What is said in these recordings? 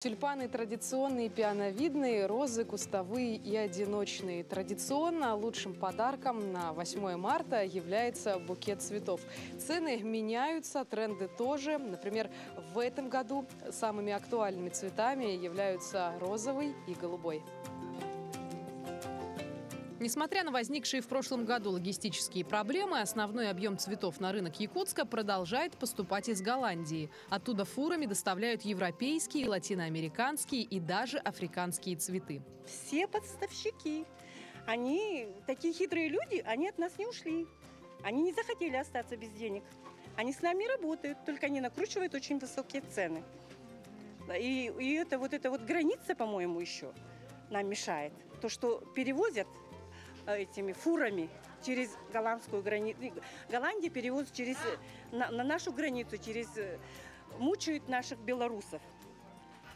Тюльпаны традиционные, пионовидные, розы кустовые и одиночные. Традиционно лучшим подарком на 8 марта является букет цветов. Цены меняются, тренды тоже. Например, в этом году самыми актуальными цветами являются розовый и голубой. Несмотря на возникшие в прошлом году логистические проблемы, основной объем цветов на рынок Якутска продолжает поступать из Голландии. Оттуда фурами доставляют европейские, латиноамериканские и даже африканские цветы. Все поставщики, они такие хитрые люди, они от нас не ушли. Они не захотели остаться без денег. Они с нами работают, только они накручивают очень высокие цены. И эта вот граница, по-моему, еще нам мешает. То, что перевозят этими фурами через голландскую границу. Голландия перевозит на нашу границу, мучают наших белорусов.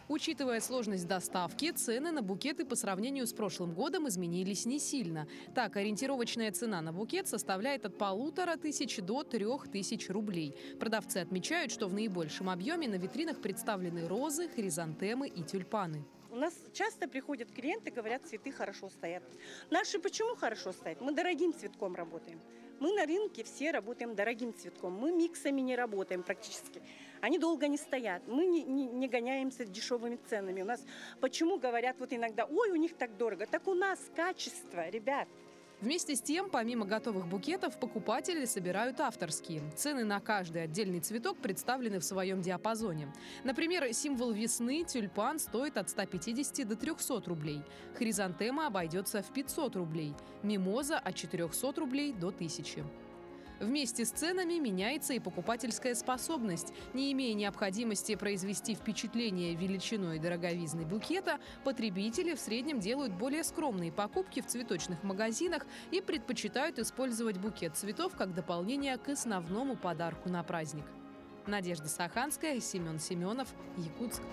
Учитывая сложность доставки, цены на букеты по сравнению с прошлым годом изменились не сильно. Так, ориентировочная цена на букет составляет от 1500 до 3000 рублей. Продавцы отмечают, что в наибольшем объеме на витринах представлены розы, хризантемы и тюльпаны. У нас часто приходят клиенты, говорят, цветы хорошо стоят. Наши почему хорошо стоят? Мы дорогим цветком работаем. Мы на рынке все работаем дорогим цветком. Мы миксами не работаем практически. Они долго не стоят. Мы не гоняемся дешевыми ценами. У нас почему говорят вот иногда, ой, у них так дорого. Так у нас качество, ребят. Вместе с тем, помимо готовых букетов, покупатели собирают авторские. Цены на каждый отдельный цветок представлены в своем диапазоне. Например, символ весны тюльпан стоит от 150 до 300 рублей. Хризантема обойдется в 500 рублей. Мимоза от 400 рублей до 1000. Вместе с ценами меняется и покупательская способность. Не имея необходимости произвести впечатление величиной и дороговизной букета, потребители в среднем делают более скромные покупки в цветочных магазинах и предпочитают использовать букет цветов как дополнение к основному подарку на праздник. Надежда Саханская, Семен Семенов, Якутск.